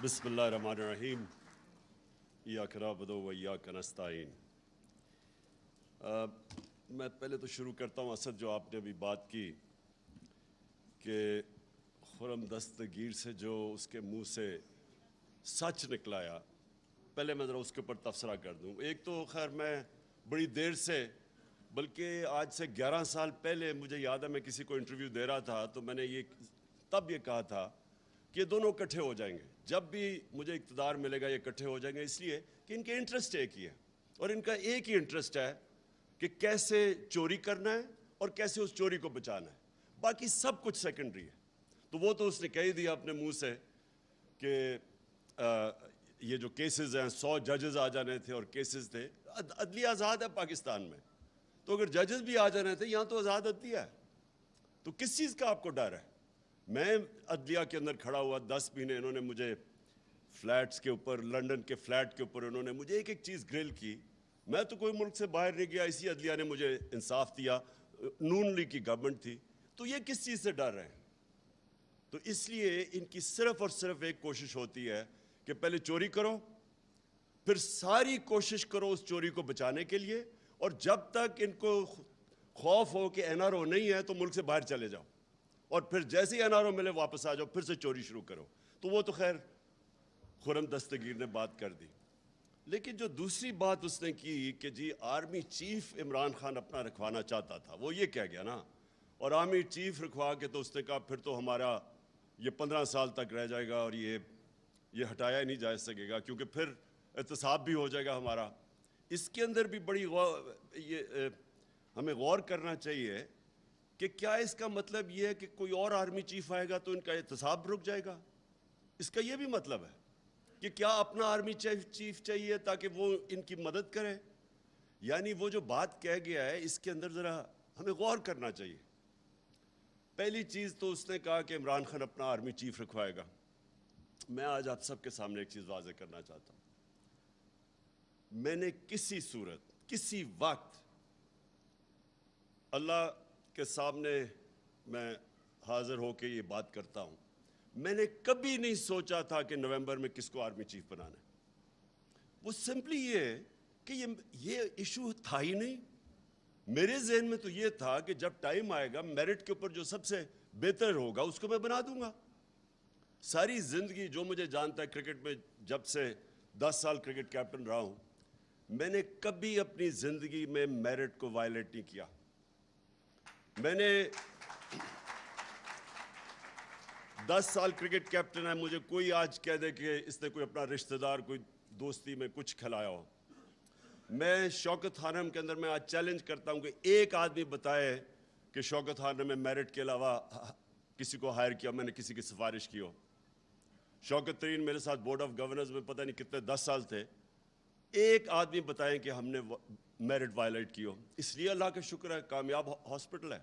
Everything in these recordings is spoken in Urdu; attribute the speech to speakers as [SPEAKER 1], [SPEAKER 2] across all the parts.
[SPEAKER 1] بسم اللہ الرحمن الرحیم ایاک نعبد و ایاک نستعین۔ میں پہلے تو شروع کرتا ہوں اسد، جو آپ نے ابھی بات کی کہ خرم دستگیر سے جو اس کے منہ سے سچ نکلایا، پہلے میں ذرا اس کے اوپر تبصرہ کر دوں۔ ایک تو خیر میں بڑی دیر سے، بلکہ آج سے 11 سال پہلے مجھے یاد ہے میں کسی کو انٹرویو دے رہا تھا تو میں نے تب یہ کہا تھا کہ یہ دونوں اکٹھے ہو جائیں گے، جب بھی مجھے اقتدار ملے گا یہ اکٹھے ہو جائیں گے، اس لیے کہ ان کے انٹرسٹ ایک ہی ہے، اور ان کا ایک ہی انٹرسٹ ہے کہ کیسے چوری کرنا ہے اور کیسے اس چوری کو بچانا ہے، باقی سب کچھ سیکنڈری ہے۔ تو وہ تو اس نے کہہ دیا اپنے منہ سے کہ یہ جو کیسز ہیں 100 ججز آ جانے تھے اور کیسز تھے۔ عدلیہ آزاد ہے پاکستان میں، تو اگر ججز بھی آ جانے تھے، یہاں تو آزاد عدلیہ ہے، تو کس چیز کا آپ کو ڈر ہے؟ میں عدلیہ کے اندر کھڑا ہوا 10 مہینے، انہوں نے مجھے فلیٹس کے اوپر، لنڈن کے فلیٹ کے اوپر انہوں نے مجھے ایک ایک چیز گرل کی۔ میں تو کوئی ملک سے باہر نہیں گیا، اسی عدلیہ نے مجھے انصاف دیا، نون لیگ کی گورنمنٹ تھی، تو یہ کس چیز سے ڈر رہے ہیں؟ تو اس لیے ان کی صرف اور صرف ایک کوشش ہوتی ہے کہ پہلے چوری کرو، پھر ساری کوشش کرو اس چوری کو بچانے کے لیے، اور جب تک ان کو خوف ہو کہ این آر او نہیں ہے تو ملک سے باہر چلے جاؤ، اور پھر جیسے ہی این آر او ملے واپس آ جاؤ، پھر سے چوری شروع کرو۔ تو وہ تو خیر خرم دستگیر نے بات کر دی، لیکن جو دوسری بات اس نے کی کہ جی آرمی چیف عمران خان اپنا رکھوانا چاہتا تھا، وہ یہ کہہ گیا نا، اور آرمی چیف رکھوا کے تو اس نے کہا پھر تو ہمارا یہ 15 سال تک رہ جائے گا اور یہ ہٹایا ہی نہیں جا سکے گا، کیونکہ پھر احتساب بھی ہو جائے گا ہمارا۔ اس کے اندر بھی بڑی ہمیں غور کرنا چاہیے کہ کیا اس کا مطلب یہ ہے کہ کوئی اور آرمی چیف آئے گا تو ان کا احتساب رک جائے گا؟ اس کا یہ بھی مطلب ہے کہ کیا اپنا آرمی چیف چاہیے تاکہ وہ ان کی مدد کرے؟ یعنی وہ جو بات کہہ گیا ہے اس کے اندر ذرا ہمیں غور کرنا چاہیے۔ پہلی چیز تو اس نے کہا کہ عمران خان اپنا آرمی چیف رکھوائے گا۔ میں آج آپ سب کے سامنے ایک چیز واضح کرنا چاہتا ہوں، میں نے کسی صورت، کسی وقت، اللہ کے سامنے میں حاضر ہو کے یہ بات کرتا ہوں، میں نے کبھی نہیں سوچا تھا کہ نومبر میں کس کو آرمی چیف بنانا ہے۔ وہ سمپلی یہ ہے کہ یہ ایشو تھا ہی نہیں۔ میرے ذہن میں تو یہ تھا کہ جب ٹائم آئے گا میرٹ کے اوپر جو سب سے بہتر ہوگا اس کو میں بنا دوں گا۔ ساری زندگی جو مجھے جانتا ہے کرکٹ میں، جب سے 10 سال کرکٹ کیپٹن رہا ہوں، میں نے کبھی اپنی زندگی میں میرٹ کو وائلیٹ نہیں کیا۔ میں نے 10 سال کرکٹ کیپٹن ہے، مجھے کوئی آج کہہ دے کہ اس نے کوئی اپنا رشتہ دار کوئی دوستی میں کچھ کھلایا ہو، میں شوکت خانم کے اندر میں آج چیلنج کرتا ہوں کہ ایک آدمی بتائے کہ شوکت خانم میں میرٹ کے علاوہ کسی کو ہائر کیا، میں نے کسی کی سفارش کی ہو۔ شوکت ترین میرے ساتھ بورڈ آف گورنرز میں پتہ نہیں کتنے 10 سال تھے، ایک آدمی بتائیں کہ ہم نے میرٹ وائلیٹ کی ہو۔ اس لیے اللہ کا شکر ہے کامیاب ہاسپٹل ہے،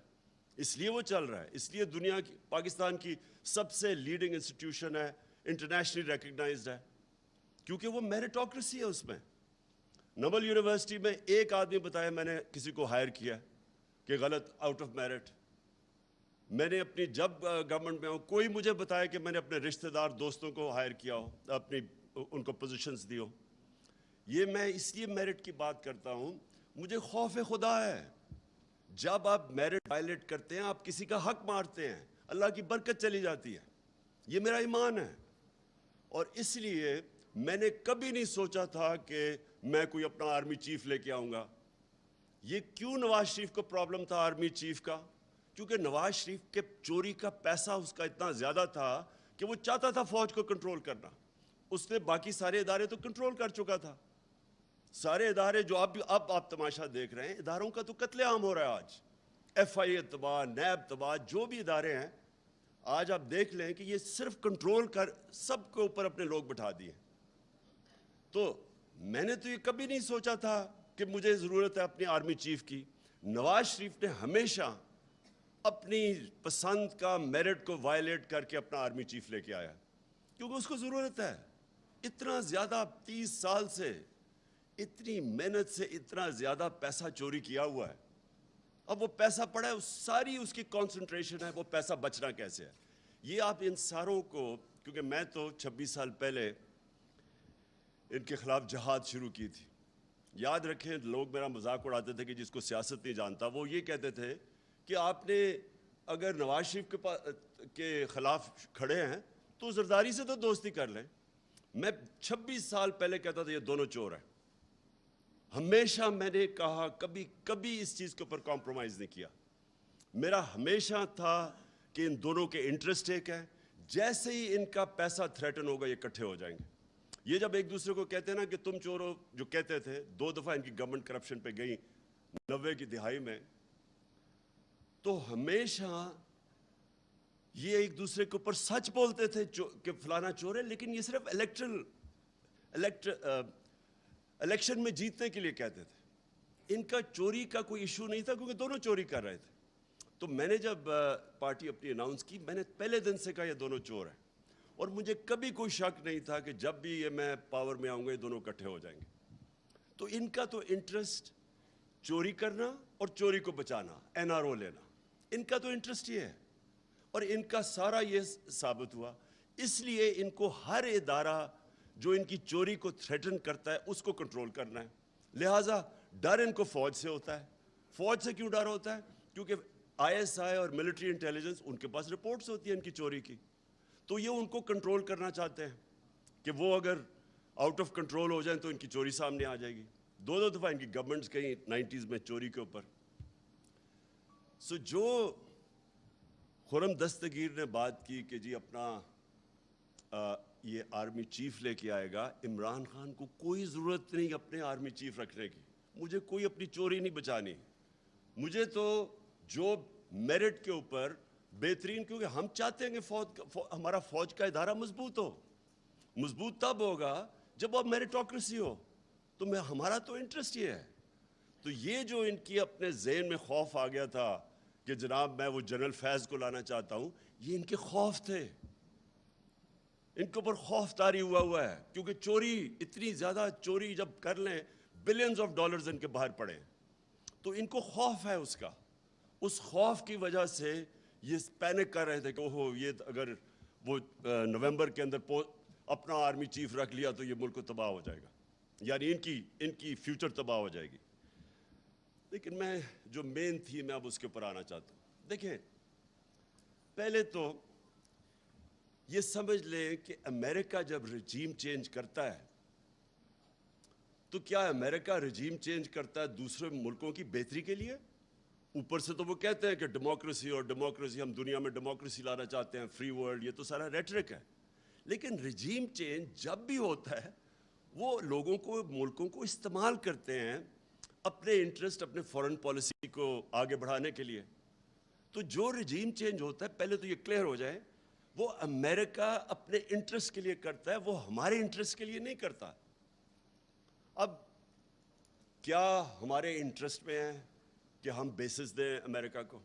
[SPEAKER 1] اس لیے وہ چل رہا ہے، اس لیے دنیا کی، پاکستان کی سب سے لیڈنگ انسٹیٹیوشن ہے، انٹرنیشنلی ریکگنائزڈ ہے، کیونکہ وہ میرٹوکریسی ہے اس میں۔ نوبل یونیورسٹی میں ایک آدمی بتایا میں نے کسی کو ہائر کیا کہ غلط، آؤٹ آف میرٹ۔ میں نے اپنی جب گورنمنٹ میں ہوں، کوئی مجھے بتایا کہ میں نے اپنے رشتہ دار دوستوں کو ہائر کیا ہو، اپنی ان کو پوزیشنز دی ہو۔ یہ میں اس لیے میرٹ کی بات کرتا ہوں، مجھے خوف خدا ہے۔ جب آپ میرٹ وائلیٹ کرتے ہیں آپ کسی کا حق مارتے ہیں، اللہ کی برکت چلی جاتی ہے، یہ میرا ایمان ہے۔ اور اس لیے میں نے کبھی نہیں سوچا تھا کہ میں کوئی اپنا آرمی چیف لے کے آؤں گا۔ یہ کیوں نواز شریف کو پرابلم تھا آرمی چیف کا؟ کیونکہ نواز شریف کے چوری کا پیسہ اس کا اتنا زیادہ تھا کہ وہ چاہتا تھا فوج کو کنٹرول کرنا۔ اس نے باقی سارے ادارے تو کنٹرول کر چکا تھا، سارے ادارے جو اب آپ تماشا دیکھ رہے ہیں، اداروں کا تو قتل عام ہو رہا ہے آج۔ ایف آئی اے تباہ، نیب تباہ، جو بھی ادارے ہیں آج آپ دیکھ لیں کہ یہ صرف کنٹرول کر سب کے اوپر اپنے لوگ بٹھا دیے۔ تو میں نے تو یہ کبھی نہیں سوچا تھا کہ مجھے ضرورت ہے اپنی آرمی چیف کی۔ نواز شریف نے ہمیشہ اپنی پسند کا میرٹ کو وائلیٹ کر کے اپنا آرمی چیف لے کے آیا، کیونکہ اس کو ضرورت ہے۔ اتنا زیادہ 30 سال سے، اتنی محنت سے اتنا زیادہ پیسہ چوری کیا ہوا ہے، اب وہ پیسہ پڑا ہے، ساری اس کی کانسنٹریشن ہے وہ پیسہ بچنا کیسے ہے۔ یہ آپ ان ساروں کو، کیونکہ میں تو 26 سال پہلے ان کے خلاف جہاد شروع کی تھی. یاد رکھیں لوگ میرا مذاق اڑاتے تھے کہ جس کو سیاست نہیں جانتا، وہ یہ کہتے تھے کہ آپ نے اگر نواز شریف کے خلاف کھڑے ہیں تو زرداری سے تو دوستی کر لیں. میں 26 سال پہلے کہتا تھا یہ دونوں چور ہیں. ہمیشہ میں نے کہا کبھی اس چیز کے اوپر کمپرومائز نہیں کیا. میرا ہمیشہ تھا کہ ان دونوں کے انٹرسٹ ایک ہے. جیسے ہی ان کا پیسہ تھریٹن ہوگا یہ اکٹھے ہو جائیں گے. یہ جب ایک دوسرے کو کہتے ہیں نا کہ تم چور ہو، جو کہتے تھے، 2 دفعہ ان کی گورنمنٹ کرپشن پہ گئی 90 کی دہائی میں، تو ہمیشہ یہ ایک دوسرے کے اوپر سچ بولتے تھے کہ فلانا چور ہے، لیکن یہ صرف الیکشن میں جیتنے کے لیے کہتے تھے. ان کا چوری کا کوئی ایشو نہیں تھا کیونکہ دونوں چوری کر رہے تھے. تو میں نے جب پارٹی اپنی اناؤنس کی، میں نے پہلے دن سے کہا یہ دونوں چور ہیں، اور مجھے کبھی کوئی شک نہیں تھا کہ جب بھی یہ میں پاور میں آؤں گا یہ دونوں اکٹھے ہو جائیں گے. تو ان کا تو انٹرسٹ چوری کرنا اور چوری کو بچانا، این آر او لینا، ان کا تو انٹرسٹ یہ ہے. اور ان کا سارا یہ ثابت ہوا. اس لیے ان کو ہر ادارہ جو ان کی چوری کو تھریٹن کرتا ہے اس کو کنٹرول کرنا ہے. لہٰذا ڈر ان کو فوج سے ہوتا ہے. فوج سے کیوں ڈر ہوتا ہے؟ کیونکہ آئی ایس آئی اور ملٹری انٹیلیجنس ان کے پاس رپورٹس ہوتی ہیں ان کی چوری کی. تو یہ ان کو کنٹرول کرنا چاہتے ہیں کہ وہ اگر آؤٹ آف کنٹرول ہو جائیں تو ان کی چوری سامنے آ جائے گی. 2 دفعہ ان کی گورنمنٹس گئی 90s میں چوری کے اوپر. جو خرم دستگیر نے بات کی کہ جی اپنا یہ آرمی چیف لے کے آئے گا، عمران خان کو کوئی ضرورت نہیں اپنے آرمی چیف رکھنے کی. مجھے کوئی اپنی چوری نہیں بچانی. مجھے تو جو میرٹ کے اوپر بہترین، کیونکہ ہم چاہتے ہیں کہ ہمارا فوج کا ادارہ مضبوط ہو. مضبوط تب ہوگا جب اب میریٹوکریسی ہو. تو ہمارا تو انٹرسٹ یہ ہے. تو یہ جو ان کی اپنے ذہن میں خوف آ گیا تھا کہ جناب میں وہ جنرل فیض کو لانا چاہتا ہوں، یہ ان کے خوف تھے. ان کے اوپر خوف طاری ہوا ہے کیونکہ چوری، اتنی زیادہ چوری جب کر لیں، بلینز آف ڈالرز ان کے باہر پڑے، تو ان کو خوف ہے اس کا. اس خوف کی وجہ سے یہ پینک کر رہے تھے کہ اوہو یہ اگر وہ نومبر کے اندر اپنا آرمی چیف رکھ لیا تو یہ ملک کو تباہ ہو جائے گا، یعنی ان کی فیوچر تباہ ہو جائے گی. لیکن میں جو مین تھی میں اب اس کے اوپر آنا چاہتا ہوں. دیکھیں پہلے تو یہ سمجھ لیں کہ امریکہ جب رجیم چینج کرتا ہے تو کیا امریکہ رجیم چینج کرتا ہے دوسرے ملکوں کی بہتری کے لیے؟ اوپر سے تو وہ کہتے ہیں کہ ڈیموکریسی اور ڈیموکریسی، ہم دنیا میں ڈیموکریسی لانا چاہتے ہیں، فری ورلڈ، یہ تو سارا ریٹرک ہے. لیکن رجیم چینج جب بھی ہوتا ہے وہ لوگوں کو، ملکوں کو استعمال کرتے ہیں اپنے انٹرسٹ، اپنے فورن پالیسی کو آگے بڑھانے کے لیے. تو جو رجیم چینج ہوتا ہے، پہلے تو یہ کلیئر ہو جائے، وہ امریکہ اپنے انٹرسٹ کے لیے کرتا ہے، وہ ہمارے انٹرسٹ کے لیے نہیں کرتا. اب کیا ہمارے انٹرسٹ میں ہے کہ ہم بیسز دیں امریکہ کو؟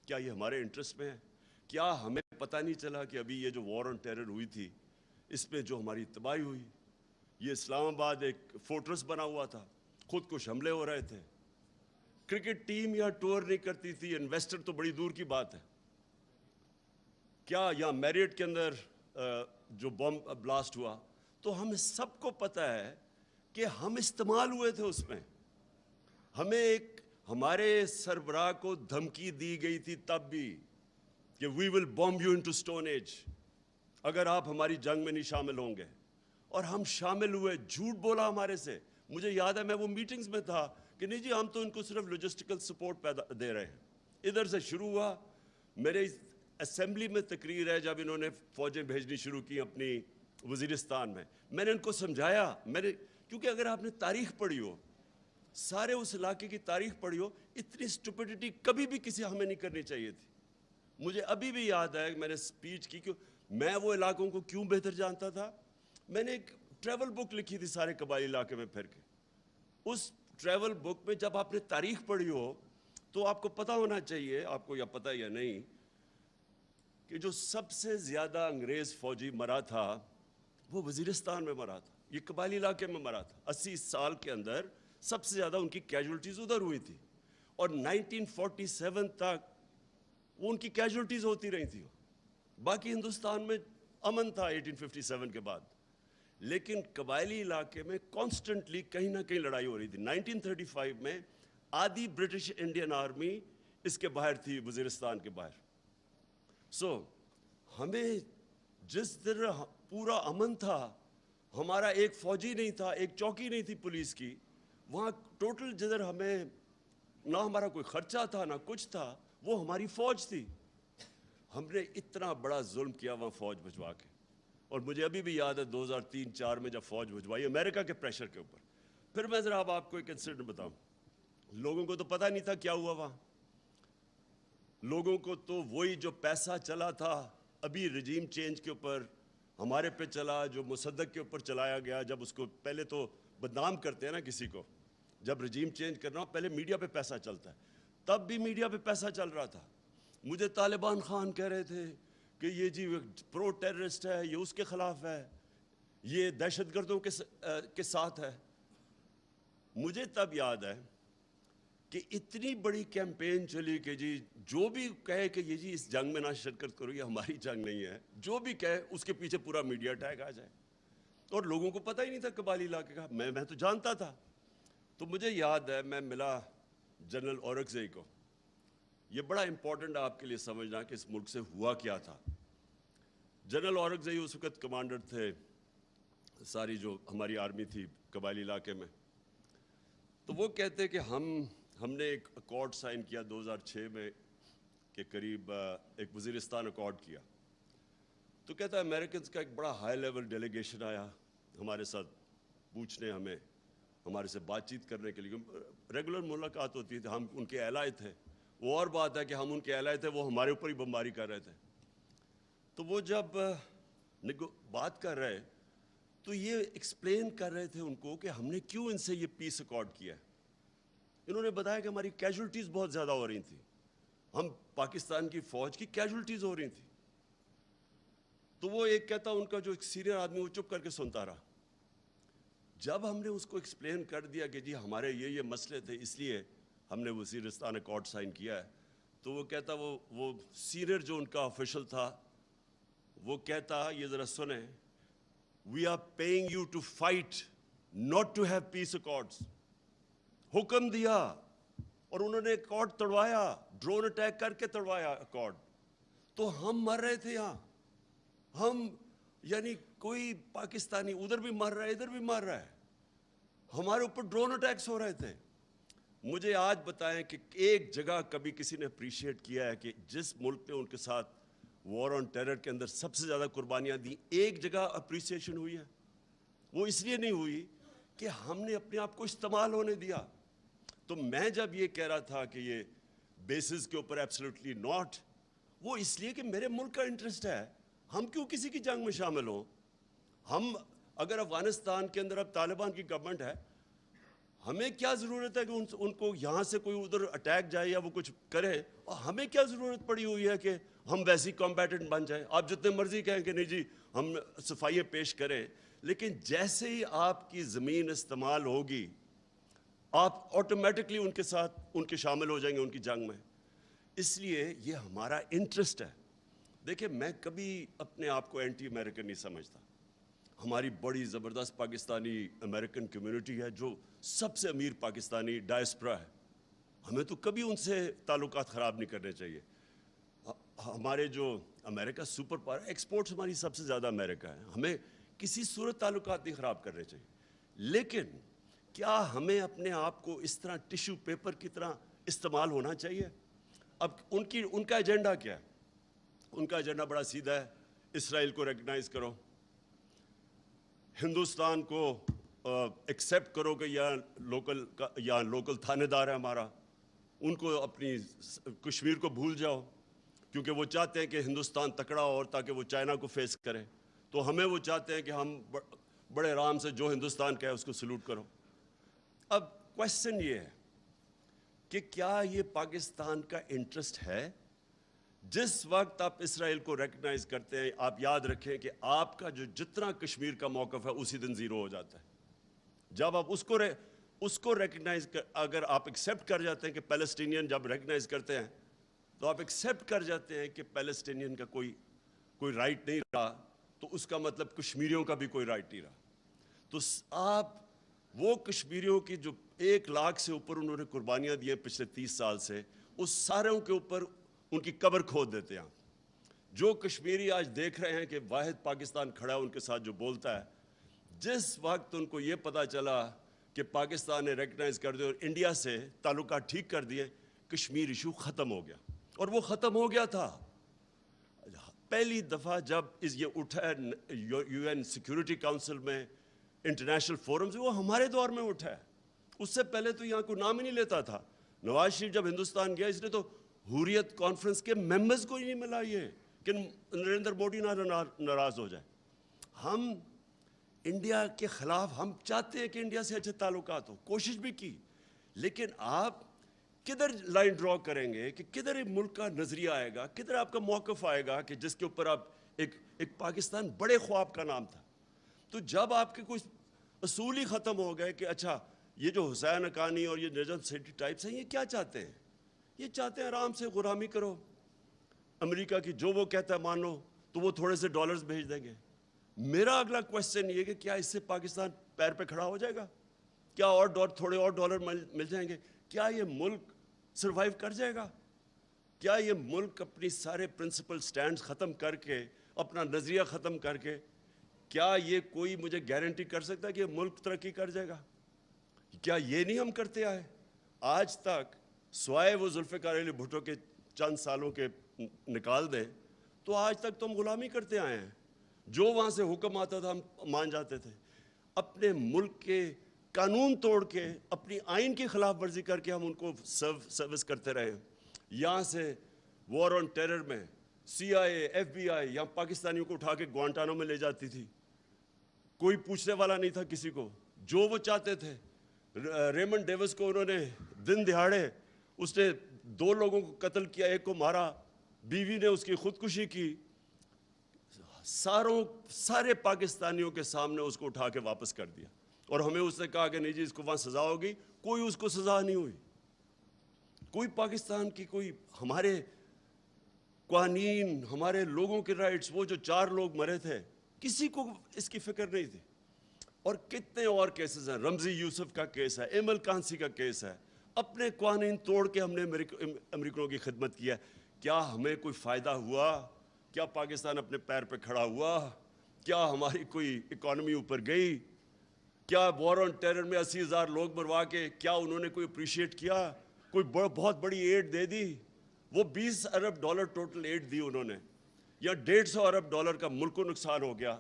[SPEAKER 1] کیا یہ ہمارے انٹرسٹ میں ہے؟ کیا ہمیں پتہ نہیں چلا کہ ابھی یہ جو وار آن ٹیرر ہوئی تھی، اس میں جو ہماری تباہی ہوئی، یہ اسلام آباد ایک فورٹرس بنا ہوا تھا، خود کش حملے ہو رہے تھے، کرکٹ ٹیم یہاں ٹور نہیں کرتی تھی، انویسٹر تو بڑی دور کی بات ہے. کیا یہاں میریٹ کے اندر جو بم بلاسٹ ہوا، تو ہم سب کو پتہ ہے کہ ہم استعمال ہوئے تھے اس میں. ہمیں ہمارے سربراہ کو دھمکی دی گئی تھی تب بھی کہ we will bomb you into stone age اگر آپ ہماری جنگ میں نہیں شامل ہوں گے. اور ہم شامل ہوئے، جھوٹ بولا ہمارے سے. مجھے یاد ہے میں وہ میٹنگز میں تھا کہ نہیں جی ہم تو ان کو صرف لاجسٹیکل سپورٹ دے رہے ہیں. ادھر سے شروع ہوا. میرے اسمبلی میں تقریر ہے جب انہوں نے فوجیں بھیجنی شروع کی اپنی وزیرستان میں نے ان کو سمجھایا، کیونکہ اگر آپ نے تاریخ پڑھی ہو، سارے اس علاقے کی تاریخ پڑھی ہو، اتنی اسٹوپڈیٹی کبھی بھی کسی ہمیں نہیں کرنی چاہیے تھی. مجھے ابھی بھی یاد ہے میں نے اسپیچ کی کہ میں وہ علاقوں کو کیوں بہتر جانتا تھا. میں نے ایک ٹریول بک لکھی تھی سارے قبائلی علاقے میں پھر کے. اس ٹریول بک میں جب آپ نے تاریخ پڑھی ہو تو آپ کو پتہ ہونا چاہیے، آپ کو یا پتہ یا نہیں، کہ جو سب سے زیادہ انگریز فوجی مرا تھا وہ وزیرستان میں مرا تھا، یہ قبائلی علاقے میں مرا تھا. 80 سال کے اندر سب سے زیادہ ان کی کیجولٹیز ادھر ہوئی تھی، اور 1947 تک وہ ان کی کیجولٹیز ہوتی رہی تھی. باقی ہندوستان میں امن تھا 1857 کے بعد، لیکن قبائلی علاقے میں کانسٹنٹلی کہیں نہ کہیں لڑائی ہو رہی تھی۔ 1935 میں آدھی برٹش انڈین آرمی اس کے باہر تھی، وزیرستان کے باہر۔ ہمیں جس طرح پورا امن تھا، ہمارا ایک فوجی نہیں تھا، ایک چوکی نہیں تھی پولیس کی، وہاں ٹوٹل جدھر ہمیں نہ ہمارا کوئی خرچہ تھا نہ کچھ تھا، وہ ہماری فوج تھی۔ ہم نے اتنا بڑا ظلم کیا وہاں فوج بھجوا کے، اور مجھے ابھی بھی یاد ہے 2003-04 میں جب فوج بھجوائی امریکہ کے پریشر کے اوپر۔ پھر میں ذرا اب آپ کو ایک انسیڈنٹ بتاؤں، لوگوں کو تو پتہ نہیں تھا کیا ہوا وہاں، لوگوں کو تو وہی جو پیسہ چلا تھا ابھی رجیم چینج کے اوپر ہمارے پہ چلا، جو مصدق کے اوپر چلایا گیا، جب اس کو پہلے تو بدنام کرتے ہیں نا کسی کو، جب رجیم چینج کرنا ہو پہلے میڈیا پہ پیسہ چلتا ہے، تب بھی میڈیا پہ پیسہ چل رہا تھا۔ مجھے طالبان خان کہہ رہے تھے کہ یہ جی پرو ٹیررسٹ ہے، یہ اس کے خلاف ہے، یہ دہشت گردوں کے ساتھ ہے۔ مجھے تب یاد ہے کہ اتنی بڑی کیمپین چلی کہ جی جو بھی کہے کہ یہ جی اس جنگ میں نہ شرکت کرو، یہ ہماری جنگ نہیں ہے، جو بھی کہے اس کے پیچھے پورا میڈیا ٹیگ آ جائے، اور لوگوں کو پتہ ہی نہیں تھا قبائلی علاقے کا۔ میں تو جانتا تھا۔ تو مجھے یاد ہے میں ملا جنرل اورکزئی کو، یہ بڑا امپورٹنٹ آپ کے لیے سمجھنا کہ اس ملک سے ہوا کیا تھا۔ جنرل اورکزئی اس وقت کمانڈر تھے ساری جو ہماری آرمی تھی قبائلی علاقے میں۔ تو وہ کہتے کہ ہم نے ایک اکارڈ سائن کیا 2006 میں کے قریب، ایک وزیرستان اکارڈ کیا۔ تو کہتا ہے امریکنز کا ایک بڑا ہائی لیول ڈیلیگیشن آیا ہمارے ساتھ پوچھنے، ہمارے سے بات چیت کرنے کے لیے، ریگولر ملاقات ہوتی تھی، ہم ان کے ایلائے تھے۔ وہ اور بات ہے کہ ہم ان کے ایلائے تھے، وہ ہمارے اوپر ہی بمباری کر رہے تھے۔ تو وہ جب بات کر رہے تو یہ ایکسپلین کر رہے تھے ان کو کہ ہم نے کیوں ان سے یہ پیس اکارڈ کیا ہے۔ انہوں نے بتایا کہ ہماری کیجولٹیز بہت زیادہ ہو رہی تھیں، ہم پاکستان کی فوج کی کیجولٹیز ہو رہی تھیں۔ تو وہ ایک کہتا ان کا جو ایک سینئر آدمی وہ چپ کر کے سنتا رہا۔ جب ہم نے اس کو ایکسپلین کر دیا کہ جی ہمارے یہ مسئلے تھے اس لیے ہم نے وزیرستان اکارڈ سائن کیا ہے، تو وہ کہتا وہ سینئر جو ان کا آفیشل تھا وہ کہتا یہ ذرا سنیں، we are paying you to fight not to have peace accords. حکم دیا اور انہوں نے اکارڈ توڑوایا، ڈرون اٹیک کر کے توڑوایا اکارڈ۔ تو ہم مر رہے تھے یہاں، ہم یعنی کوئی پاکستانی ادھر بھی مر رہا ہے ادھر بھی مر رہا ہے، ہمارے اوپر ڈرون اٹیکس ہو رہے تھے۔ مجھے آج بتائیں کہ ایک جگہ کبھی کسی نے اپریشیٹ کیا ہے کہ جس ملک نے ان کے ساتھ وار آن ٹیرر کے اندر سب سے زیادہ قربانیاں دیں، ایک جگہ اپریسیشن ہوئی ہے؟ وہ اس لیے نہیں ہوئی کہ ہم نے اپنے آپ کو استعمال ہونے دیا۔ تو میں جب یہ کہہ رہا تھا کہ یہ بیسز کے اوپر ایبسلیوٹلی ناٹ، وہ اس لیے کہ میرے ملک کا انٹرسٹ ہے، ہم کیوں کسی کی جنگ میں شامل ہوں؟ ہم اگر افغانستان کے اندر اب طالبان کی گورنمنٹ ہے، ہمیں کیا ضرورت ہے کہ ان کو یہاں سے کوئی ادھر اٹیک جائے یا وہ کچھ کرے، اور ہمیں کیا ضرورت پڑی ہوئی ہے کہ ہم ویسی کمبیٹنٹ بن جائیں؟ آپ جتنے مرضی کہیں کہ نہیں جی ہم صفائیاں پیش کریں، لیکن جیسے ہی آپ کی زمین استعمال ہوگی آپ آٹومیٹکلی ان کے ساتھ ان کے شامل ہو جائیں گے ان کی جنگ میں۔ اس لیے یہ ہمارا انٹرسٹ ہے۔ دیکھیں میں کبھی اپنے آپ کو اینٹی امریکن نہیں سمجھتا، ہماری بڑی زبردست پاکستانی امریکن کمیونٹی ہے جو سب سے امیر پاکستانی ڈائسپرا ہے، ہمیں تو کبھی ان سے تعلقات خراب نہیں کرنے چاہیے۔ ہمارے جو امریکہ سپر پاور ایکسپورٹس ہماری سب سے زیادہ امریکہ ہے، ہمیں کسی صورت تعلقات نہیں خراب کرنے چاہیے، لیکن کیا ہمیں اپنے آپ کو اس طرح ٹیشو پیپر کی طرح استعمال ہونا چاہیے؟ اب ان کا ایجنڈا کیا ہے؟ ان کا ایجنڈا بڑا سیدھا ہے، اسرائیل کو ریکگنائز کرو، ہندوستان کو ایکسیپٹ کرو کہ یہاں لوکل تھانے دار ہے ہمارا، ان کو اپنی کشمیر کو بھول جاؤ، کیونکہ وہ چاہتے ہیں کہ ہندوستان تکڑا ہو اور تاکہ وہ چائنا کو فیس کرے، تو ہمیں وہ چاہتے ہیں کہ ہم بڑے آرام سے جو ہندوستان کا ہے اس کو سلوٹ کرو۔ اب کوشچن یہ ہے کہ کیا یہ پاکستان کا انٹرسٹ ہے؟ جس وقت آپ اسرائیل کو ریکگنائز کرتے ہیں، آپ یاد رکھیں کہ آپ کا جو جتنا کشمیر کا موقف ہے اسی دن زیرو ہو جاتا ہے۔ جب آپ اس کو ریکگنائز اگر آپ ایکسیپٹ کر جاتے ہیں کہ پیلسٹینین جب ریکگنائز کرتے ہیں تو آپ ایکسیپٹ کر جاتے ہیں کہ پیلسٹینین کا کوئی کوئی رائٹ نہیں رہا تو اس کا مطلب کشمیریوں کا بھی کوئی رائٹ نہیں رہا. تو آپ وہ کشمیریوں کی جو 1 لاکھ سے اوپر انہوں نے قربانیاں دی ہیں پچھلے 30 سال سے, اس ساروں کے اوپر ان کی قبر کھود دیتے ہیں. جو کشمیری آج دیکھ رہے ہیں کہ واحد پاکستان کھڑا ہے ان کے ساتھ جو بولتا ہے, جس وقت ان کو یہ پتا چلا کہ پاکستان نے ریکگنائز کر دیا اور انڈیا سے تعلقات ٹھیک کر دیے, کشمیر ایشو ختم ہو گیا. اور وہ ختم ہو گیا تھا پہلی دفعہ جب یہ اٹھا ہے یو این سیکیورٹی کاؤنسل میں, انٹرنیشنل فورمز, وہ ہمارے دور میں اٹھا ہے. اس سے پہلے تو یہاں کوئی نام ہی نہیں لیتا تھا. نواز شریف جب ہندوستان گیا, اس نے تو حریت کانفرنس کے ممبرز کو ہی نہیں ملا یہ کہ نریندر مودی نہ ناراض ہو جائے. ہم انڈیا کے خلاف, ہم چاہتے ہیں کہ انڈیا سے اچھے تعلقات ہو, کوشش بھی کی, لیکن آپ کدھر لائن ڈرا کریں گے کہ کدھر ایک ملک کا نظریہ آئے گا, کدھر آپ کا موقف آئے گا کہ جس کے اوپر آپ ایک پاکستان بڑے خواب کا نام تھا. تو جب آپ کے کچھ اصول ہی ختم ہو گئے کہ اچھا یہ جو حسین حقانی اور یہ نجم سیٹھی ٹائپس ہیں, یہ کیا چاہتے ہیں؟ یہ چاہتے ہیں آرام سے غلامی کرو, امریکہ کی جو وہ کہتا ہے مانو, تو وہ تھوڑے سے ڈالرز بھیج دیں گے. میرا اگلا کوشچن یہ کہ کیا اس سے پاکستان پیر پہ کھڑا ہو جائے گا؟ کیا اور تھوڑے اور ڈالر مل جائیں گے؟ کیا یہ ملک سروائیو کر جائے گا؟ کیا یہ ملک اپنی سارے پرنسپل سٹینڈز ختم کر کے, اپنا نظریہ ختم کر کے, کیا یہ کوئی مجھے گارنٹی کر سکتا ہے کہ یہ ملک ترقی کر جائے گا؟ کیا یہ نہیں ہم کرتے آئے آج تک؟ سوائے وہ ذوالفقار علی بھٹو کے چند سالوں کے نکال دیں تو آج تک تو ہم غلامی کرتے آئے ہیں. جو وہاں سے حکم آتا تھا ہم مان جاتے تھے. اپنے ملک کے قانون توڑ کے, اپنی آئین کی خلاف ورزی کر کے ہم ان کو سروس کرتے رہے. یہاں سے وار آن ٹیرر میں سی آئی اے, ایف بی آئی یہاں پاکستانیوں کو اٹھا کے گوانٹانو میں لے جاتی تھی, کوئی پوچھنے والا نہیں تھا کسی کو, جو وہ چاہتے تھے. ریمنڈ ڈیوس کو انہوں نے دن دہاڑے, اس نے 2 لوگوں کو قتل کیا, 1 کو مارا, بیوی نے اس کی خودکشی کی. سارے پاکستانیوں کے سامنے اس کو اٹھا کے واپس کر دیا, اور ہمیں اس نے کہا کہ نہیں جی اس کو وہاں سزا ہوگی. کوئی اس کو سزا نہیں ہوئی. کوئی پاکستان کی, کوئی ہمارے قوانین, ہمارے لوگوں کے رائٹس, وہ جو 4 لوگ مرے تھے, کسی کو اس کی فکر نہیں تھی. اور کتنے اور کیسز ہیں, رمزی یوسف کا کیس ہے, ایمل کانسی کا کیس ہے. اپنے قوانین توڑ کے ہم نے امریکنوں کی خدمت کی ہے. کیا ہمیں کوئی فائدہ ہوا؟ کیا پاکستان اپنے پیر پہ کھڑا ہوا؟ کیا ہماری کوئی اکانومی اوپر گئی؟ کیا وار آن ٹیرر میں 80,000 لوگ مروا کے کیا انہوں نے کوئی اپریشیٹ کیا؟ کوئی بہت بڑی ایڈ دے دی؟ وہ $20 ارب ٹوٹل ایڈ دی انہوں نے, یا $150 ارب کا ملک کو نقصان ہو گیا.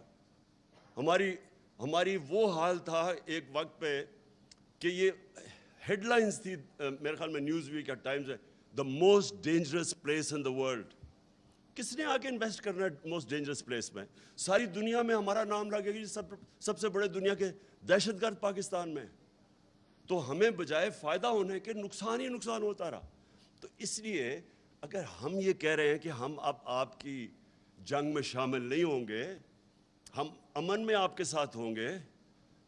[SPEAKER 1] ہماری وہ حال تھا ایک وقت پہ کہ یہ ہیڈ لائنز تھی میرے خیال میں نیوز ویک یا ٹائمز ہے, the most dangerous place in the world. کس نے آگے انویسٹ کرنا ہے موسٹ ڈینجرس پلیس میں؟ ساری دنیا میں ہمارا نام لگے گی سب سے بڑے دنیا کے دہشت گرد پاکستان میں. تو ہمیں بجائے فائدہ ہونے کے نقصان ہی نقصان ہوتا رہا. تو اس لیے اگر ہم یہ کہہ رہے ہیں کہ ہم اب آپ کی جنگ میں شامل نہیں ہوں گے, ہم امن میں آپ کے ساتھ ہوں گے,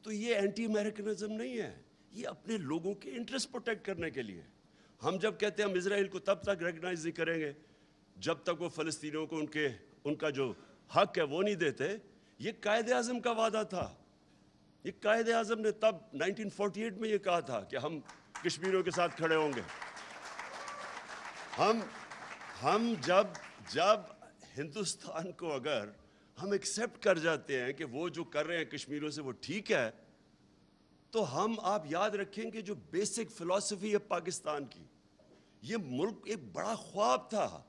[SPEAKER 1] تو یہ اینٹی امریکنزم نہیں ہے, یہ اپنے لوگوں کے انٹرسٹ پروٹیکٹ کرنے کے لیے. ہم جب کہتے ہیں ہم اسرائیل کو تب تک ریکگنائز نہیں کریں گے جب تک وہ فلسطینیوں کو ان کا جو حق ہے وہ نہیں دیتے. یہ قائد اعظم کا وعدہ تھا. یہ قائد اعظم نے تب 1948 میں یہ کہا تھا کہ ہم کشمیریوں کے ساتھ کھڑے ہوں گے. ہم جب ہندوستان کو اگر ہم ایکسیپٹ کر جاتے ہیں کہ وہ جو کر رہے ہیں کشمیریوں سے وہ ٹھیک ہے, تو آپ یاد رکھیں کہ جو بیسک فلسفی ہے پاکستان کی, یہ ملک ایک بڑا خواب تھا.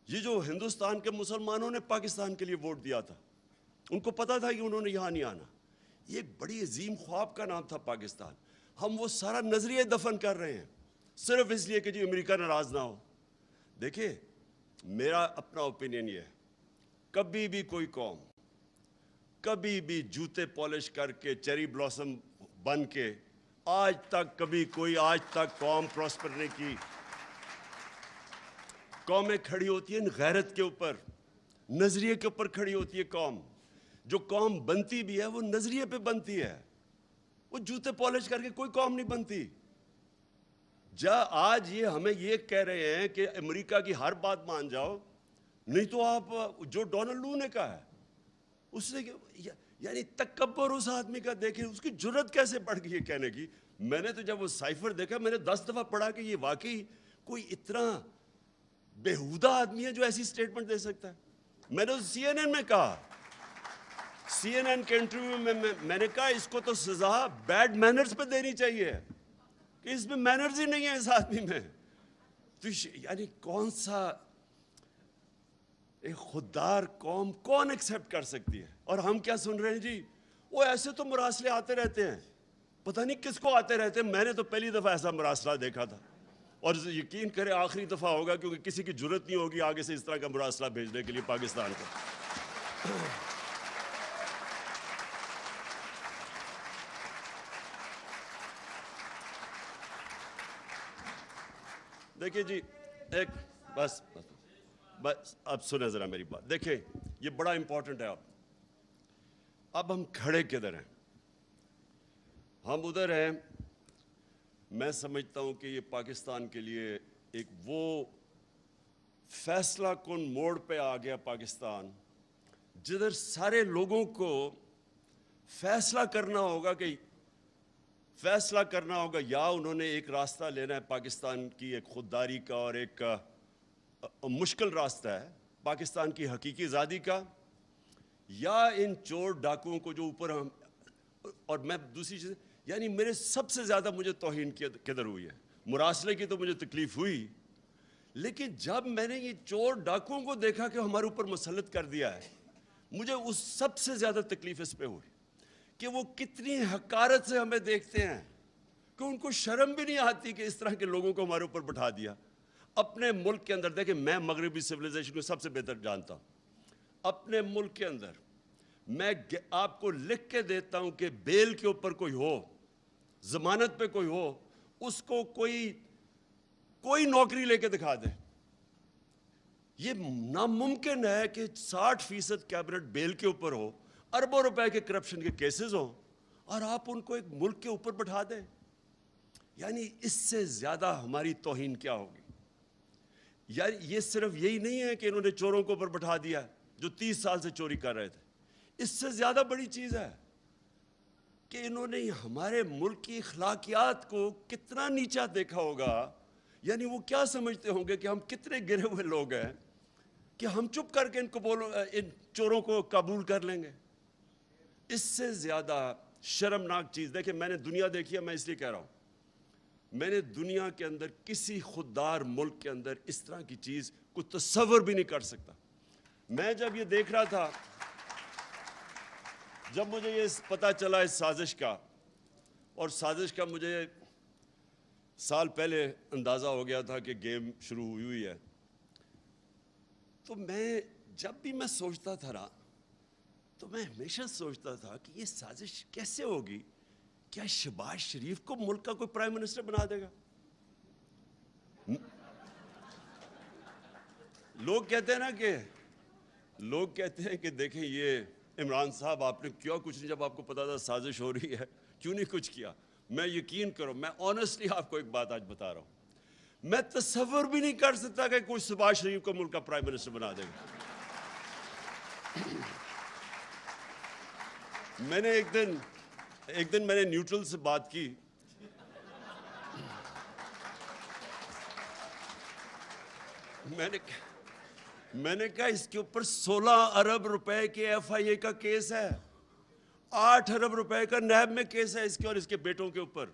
[SPEAKER 1] یہ جو ہندوستان کے مسلمانوں نے پاکستان کے لیے ووٹ دیا تھا, ان کو پتا تھا کہ انہوں نے یہاں نہیں آنا. یہ ایک بڑی عظیم خواب کا نام تھا پاکستان. ہم وہ سارا نظریہ دفن کر رہے ہیں صرف اس لیے کہ جی امریکہ ناراض نہ ہو. دیکھیں میرا اپنا اوپینین یہ ہے, کبھی بھی کوئی قوم کبھی بھی جوتے پالش کر کے چیری بلاسم بن کے آج تک قوم پراسپر نہیں کی. قومیں کھڑی ہوتی ہیں غیرت کے اوپر, نظریے کے اوپر کھڑی ہوتی ہے قوم. جو قوم بنتی بھی ہے وہ نظریے پہ بنتی ہے, وہ جوتے پالش کر کے کوئی قوم نہیں بنتی. آج ہمیں یہ کہہ رہے ہیں کہ امریکہ کی ہر بات مان جاؤ, نہیں تو آپ جو ڈونلڈ لو نے کہا ہے اس نے یعنی تکبر اس آدمی کا دیکھیں، اس کی جرت کیسے بڑھ گئی ہے کہنے کی. میں نے تو جب وہ سائفر دیکھا میں نے 10 دفعہ پڑھا کہ یہ واقعی کوئی اتنا بےہودہ آدمی ہے جو ایسی سٹیٹمنٹ دے سکتا ہے. میں نے سی این این میں کہا، سی این این کے انٹرویو میں میں نے کہا اس کو تو سزا بیڈ مینرز پہ دینی چاہیے کہ اس میں مینرز ہی نہیں ہے اس آدمی میں. تو یعنی کون سا ایک خوددار قوم کون ایکسیپٹ کر سکتی ہے؟ اور ہم کیا سن رہے ہیں جی؟ وہ ایسے تو مراسلے آتے رہتے ہیں، پتہ نہیں کس کو آتے رہتے ہیں. میں نے تو پہلی دفعہ ایسا مراسلہ دیکھا تھا، اور یقین کرے آخری دفعہ ہوگا، کیونکہ کسی کی جرت نہیں ہوگی آگے سے اس طرح کا مراسلہ بھیجنے کے لیے پاکستان کو. دیکھیں جی، ایک بس اب سنیں ذرا میری بات. دیکھیں یہ بڑا امپورٹنٹ ہے. اب ہم کھڑے کدھر ہیں؟ ہم ادھر ہیں. میں سمجھتا ہوں کہ یہ پاکستان کے لیے ایک وہ فیصلہ کن موڑ پہ آ گیا پاکستان، جدھر سارے لوگوں کو فیصلہ کرنا ہوگا یا انہوں نے ایک راستہ لینا ہے پاکستان کی ایک خودداری کا، اور ایک مشکل راستہ ہے پاکستان کی حقیقی آزادی کا، یا ان چور ڈاکوؤں کو جو اوپر ہم. اور میں دوسری چیز، یعنی میرے سب سے زیادہ مجھے توہین کدھر ہوئی ہے؟ مراسلے کی تو مجھے تکلیف ہوئی، لیکن جب میں نے یہ چور ڈاکوؤں کو دیکھا کہ ہمارے اوپر مسلط کر دیا ہے، مجھے اس سب سے زیادہ تکلیف اس پہ ہوئی کہ وہ کتنی حقارت سے ہمیں دیکھتے ہیں، کہ ان کو شرم بھی نہیں آتی کہ اس طرح کے لوگوں کو ہمارے اوپر بٹھا دیا. اپنے ملک کے اندر دیکھیں، میں مغربی سویلائزیشن کو سب سے بہتر جانتا ہوں. اپنے ملک کے اندر میں آپ کو لکھ کے دیتا ہوں کہ بیل کے اوپر کوئی ہو، ضمانت پہ کوئی ہو، اس کو کوئی نوکری لے کے دکھا دے. یہ ناممکن ہے کہ 60% کیبنٹ بیل کے اوپر ہو، اربوں روپے کے کرپشن کے کیسز ہوں، اور آپ ان کو ایک ملک کے اوپر بٹھا دیں. یعنی اس سے زیادہ ہماری توہین کیا ہوگی؟ یار یہ صرف یہی نہیں ہے کہ انہوں نے چوروں کو اوپر بٹھا دیا جو 30 سال سے چوری کر رہے تھے. اس سے زیادہ بڑی چیز ہے کہ انہوں نے ہمارے ملک کی اخلاقیات کو کتنا نیچا دیکھا ہوگا. یعنی وہ کیا سمجھتے ہوں گے کہ ہم کتنے گرے ہوئے لوگ ہیں کہ ہم چپ کر کے ان چوروں کو قبول کر لیں گے. اس سے زیادہ شرمناک چیز دیکھیں، میں نے دنیا دیکھی ہے، میں اس لیے کہہ رہا ہوں، میں نے دنیا کے اندر کسی خوددار ملک کے اندر اس طرح کی چیز کو تصور بھی نہیں کر سکتا. میں جب یہ دیکھ رہا تھا، جب مجھے یہ پتہ چلا اس سازش کا، اور سازش کا مجھے سال پہلے اندازہ ہو گیا تھا کہ گیم شروع ہوئی ہے، تو جب بھی میں سوچتا تھا نا، تو میں ہمیشہ سوچتا تھا کہ یہ سازش کیسے ہوگی؟ کیا شہباز شریف کو ملک کا کوئی پرائم منسٹر بنا دے گا؟ لوگ کہتے ہیں کہ دیکھیں یہ عمران صاحب آپ نے کیا کچھ نہیں، جب آپ کو پتا تھا سازش ہو رہی ہے کیوں نہیں کچھ کیا؟ میں یقین کرو، میں آنیسٹلی آپ کو ایک بات آج بتا رہا ہوں، میں تصور بھی نہیں کر سکتا کہ کوئی شہباز شریف کو ملک کا پرائم منسٹر بنا دے گا. میں نے ایک دن میں نے نیوٹرل سے بات کی، میں نے کہا اس کے اوپر 16 ارب روپے کے ایف آئی اے کا کیس ہے، 8 ارب روپے کا نیب میں کیس ہے اس کے اور اس کے بیٹوں کے اوپر،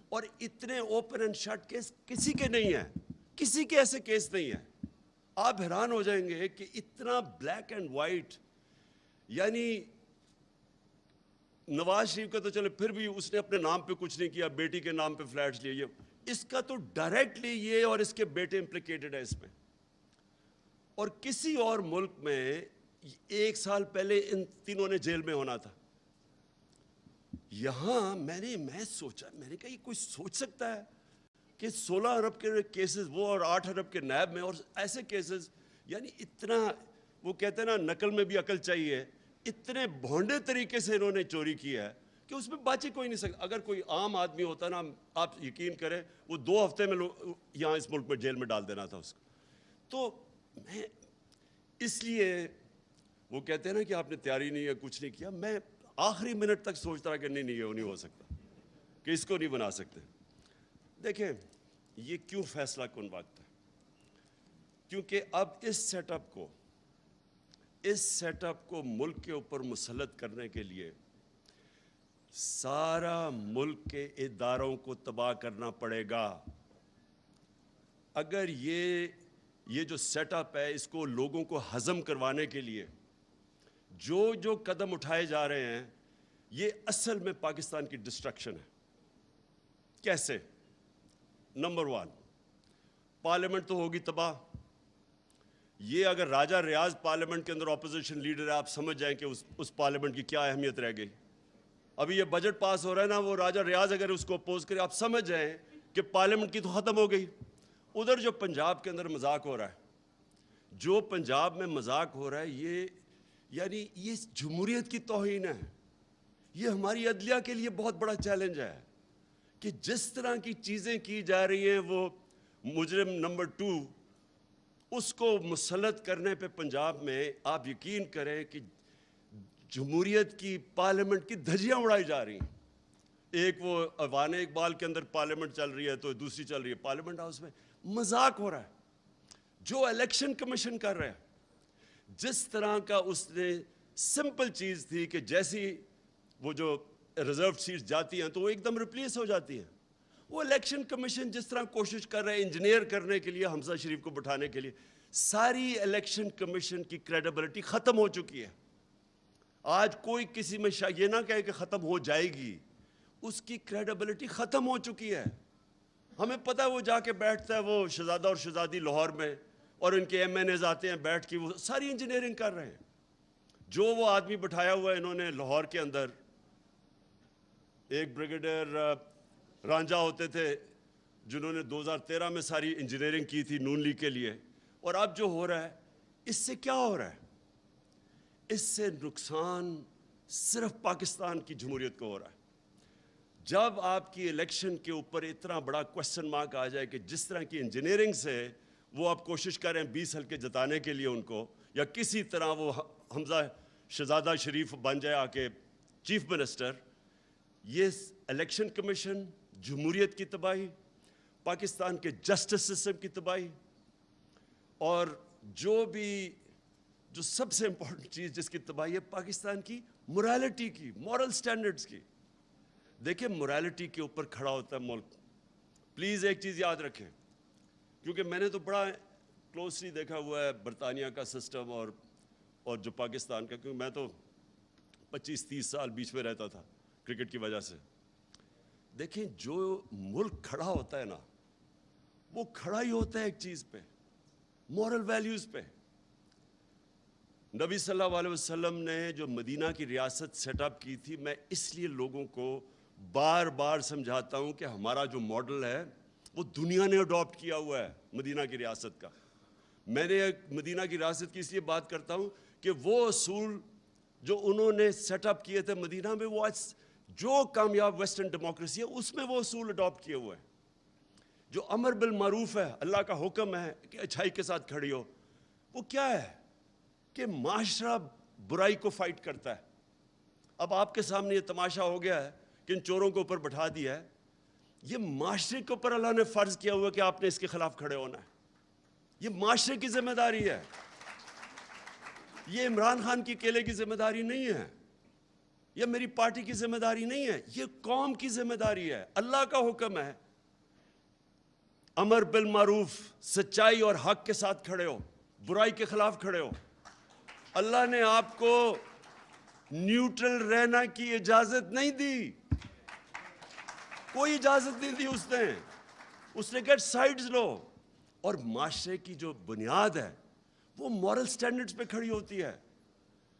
[SPEAKER 1] اور اتنے اوپن اینڈ شٹ کیس کسی کے نہیں ہیں، کسی کے ایسے کیس نہیں ہیں. آپ حیران ہو جائیں گے کہ اتنا بلیک اینڈ وائٹ. یعنی نواز شریف کا تو چلے پھر بھی اس نے اپنے نام پہ کچھ نہیں کیا، بیٹی کے نام پہ فلیٹس لیے، اس کا تو ڈائریکٹلی یہ اور اس کے بیٹے امپلیکیٹڈ ہے اس میں. اور کسی اور ملک میں 1 سال پہلے ان تینوں نے جیل میں ہونا تھا. یہاں میں سوچا، میں نے کہا یہ کوئی سوچ سکتا ہے کہ 16 ارب کے کیسز وہ اور 8 ارب کے نیب میں اور ایسے کیسز. یعنی اتنا، وہ کہتے ہیں نا نقل میں بھی عقل چاہیے، اتنے بھونڈے طریقے سے انہوں نے چوری کی ہے کہ اس میں بچ ہی کوئی نہیں سکتا. اگر کوئی عام آدمی ہوتا نا، آپ یقین کریں وہ 2 ہفتے میں یہاں اس ملک میں جیل میں ڈال دینا تھا اس کو. تو اس لیے وہ کہتے ہیں نا کہ آپ نے تیاری نہیں ہے، کچھ نہیں کیا. میں آخری منٹ تک سوچتا رہا کہ نہیں یہ نہیں ہو سکتا، کہ اس کو نہیں بنا سکتے. دیکھیں یہ کیوں فیصلہ کن وقت ہے؟ کیونکہ اب اس سیٹ اپ کو ملک کے اوپر مسلط کرنے کے لیے سارا ملک کے اداروں کو تباہ کرنا پڑے گا. اگر یہ جو سیٹ اپ ہے اس کو لوگوں کو ہضم کروانے کے لیے جو قدم اٹھائے جا رہے ہیں، یہ اصل میں پاکستان کی ڈسٹرکشن ہے. کیسے؟ نمبر 1، پارلیمنٹ تو ہوگی تباہ. یہ اگر راجہ ریاض پارلیمنٹ کے اندر اپوزیشن لیڈر ہے، آپ سمجھ جائیں کہ اس پارلیمنٹ کی کیا اہمیت رہ گئی. ابھی یہ بجٹ پاس ہو رہا ہے نا، وہ راجہ ریاض اگر اس کو اپوز کرے، آپ سمجھ جائیں کہ پارلیمنٹ کی تو ختم ہو گئی. ادھر جو پنجاب کے اندر مذاق ہو رہا ہے، جو پنجاب میں مذاق ہو رہا ہے، یہ جمہوریت کی توہین ہے. یہ ہماری عدلیہ کے لیے بہت بڑا چیلنج ہے کہ جس طرح کی چیزیں کی جا رہی ہیں، وہ مجرم نمبر 2 اس کو مسلط کرنے پہ پنجاب میں آپ یقین کریں کہ جمہوریت کی پارلیمنٹ کی دھجیاں اڑائی جا رہی ہیں. ایک وہ ایوان اقبال کے اندر پارلیمنٹ چل رہی ہے تو دوسری چل رہی ہے پارلیمنٹ ہاؤس میں. مذاق ہو رہا ہے. جو الیکشن کمیشن کر رہا ہے، جس طرح کا اس نے سمپل چیز تھی کہ جیسی وہ جو ریزرو سیٹس جاتی ہیں تو وہ ایک دم ریپلیس ہو جاتی ہیں. وہ الیکشن کمیشن جس طرح کوشش کر رہے ہیں انجینئر کرنے کے لیے حمزہ شریف کو بٹھانے کے لیے، ساری الیکشن کمیشن کی کریڈیبلٹی ختم ہو چکی ہے. آج کوئی کسی میں یہ نہ کہے کہ ختم ہو جائے گی، اس کی کریڈیبلٹی ختم ہو چکی ہے. ہمیں پتہ ہے وہ جا کے بیٹھتا ہے وہ شہزادہ اور شہزادی لاہور میں، اور ان کے ایم این ایز آتے ہیں بیٹھ کے وہ ساری انجینئرنگ کر رہے ہیں. جو وہ آدمی بٹھایا ہوا ہے انہوں نے لاہور کے اندر، ایک بریگیڈیئر رانجھا ہوتے تھے جنہوں نے 2013 میں ساری انجینئرنگ کی تھی نون لیگ کے لیے. اور اب جو ہو رہا ہے، اس سے کیا ہو رہا ہے؟ اس سے نقصان صرف پاکستان کی جمہوریت کو ہو رہا ہے. جب آپ کی الیکشن کے اوپر اتنا بڑا کوسچن مارک آ جائے کہ جس طرح کی انجینئرنگ سے وہ آپ کوشش کر رہے ہیں 20 حلقے جتانے کے لیے ان کو، یا کسی طرح وہ حمزہ شہزادہ شریف بن جائے آ کے چیف منسٹر، یہ الیکشن کمیشن، جمہوریت کی تباہی، پاکستان کے جسٹس سسٹم کی تباہی، اور جو سب سے امپورٹنٹ چیز جس کی تباہی ہے، پاکستان کی مورالٹی کی، مورل سٹینڈرڈز کی. دیکھیں مورالٹی کے اوپر کھڑا ہوتا ہے ملک. پلیز ایک چیز یاد رکھیں، کیونکہ میں نے تو بڑا کلوزلی دیکھا ہوا ہے برطانیہ کا سسٹم اور جو پاکستان کا، کیونکہ میں تو 25-30 سال بیچ میں رہتا تھا کرکٹ کی وجہ سے. دیکھیں جو ملک کھڑا ہوتا ہے نا، وہ کھڑا ہی ہوتا ہے ایک چیز پہ، مورل ویلیوز پہ. نبی صلی اللہ علیہ وسلم نے جو مدینہ کی ریاست سیٹ اپ کی تھی، میں اس لیے لوگوں کو بار بار سمجھاتا ہوں کہ ہمارا جو ماڈل ہے وہ دنیا نے اڈاپٹ کیا ہوا ہے مدینہ کی ریاست کا. میں نے مدینہ کی ریاست کی اس لیے بات کرتا ہوں کہ وہ اصول جو انہوں نے سیٹ اپ کیے تھے مدینہ میں، وہ آج جو کامیاب ویسٹرن ڈیموکریسی ہے اس میں وہ اصول اڈاپٹ کیے ہوئے ہیں. جو امر بالمعروف ہے، اللہ کا حکم ہے کہ اچھائی کے ساتھ کھڑی ہو، وہ کیا ہے کہ معاشرہ برائی کو فائٹ کرتا ہے. اب آپ کے سامنے یہ تماشا ہو گیا ہے کہ ان چوروں کو اوپر بٹھا دیا ہے. یہ معاشرے کے اوپر اللہ نے فرض کیا ہوا کہ آپ نے اس کے خلاف کھڑے ہونا ہے. یہ معاشرے کی ذمہ داری ہے، یہ عمران خان کی اکیلے کی ذمہ داری نہیں ہے، یہ میری پارٹی کی ذمہ داری نہیں ہے، یہ قوم کی ذمہ داری ہے. اللہ کا حکم ہے، امر بالمعروف، سچائی اور حق کے ساتھ کھڑے ہو، برائی کے خلاف کھڑے ہو. اللہ نے آپ کو نیوٹرل رہنا کی اجازت نہیں دی، کوئی اجازت نہیں دی اس نے کہا سائیڈز لو. اور معاشرے کی جو بنیاد ہے وہ مورل سٹینڈرڈز پہ کھڑی ہوتی ہے.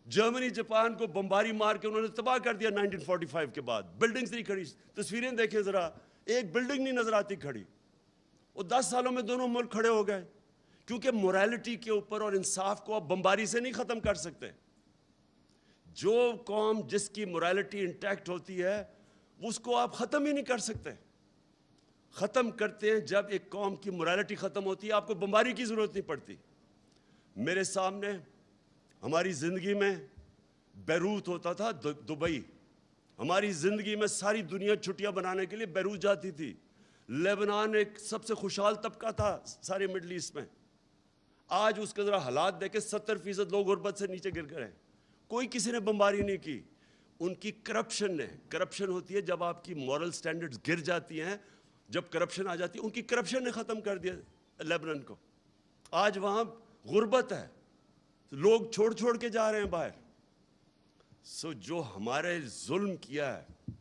[SPEAKER 1] جرمنی جاپان کو بمباری مار کے انہوں نے تباہ کر دیا 1945 کے بعد. بلڈنگز نہیں کھڑی، تصویریں دیکھیں ذرا، ایک بلڈنگ نہیں نظر آتی کھڑی. اور 10 سالوں میں دونوں ملک کھڑے ہو گئے، کیونکہ مورالٹی کے اوپر اور انصاف کو آپ بمباری سے نہیں ختم کر سکتے. جو قوم جس کی مورالٹی انٹیکٹ ہوتی ہے اس کو آپ ختم ہی نہیں کر سکتے. ختم کرتے ہیں جب ایک قوم کی مورالٹی ختم ہوتی ہے، آپ کو بمباری کی ضرورت نہیں پڑتی. میرے سامنے ہماری زندگی میں بیروت ہوتا تھا، دبئی. ہماری زندگی میں ساری دنیا چھٹیاں بنانے کے لیے بیروت جاتی تھی. لیبنان ایک سب سے خوشحال طبقہ تھا سارے مڈل ایسٹ میں. آج اس کے ذرا حالات دیکھیں، 70% لوگ غربت سے نیچے گر گئے. کوئی کسی نے بمباری نہیں کی. ان کی کرپشن نے، کرپشن ہوتی ہے جب آپ کی مورل سٹینڈرڈز گر جاتی ہیں، جب کرپشن آ جاتی ہے، ان کی کرپشن نے ختم کر دیا لیبنان کو. آج وہاں غربت ہے، لوگ چھوڑ کے جا رہے ہیں باہر. جو ہمارے ظلم کیا ہے،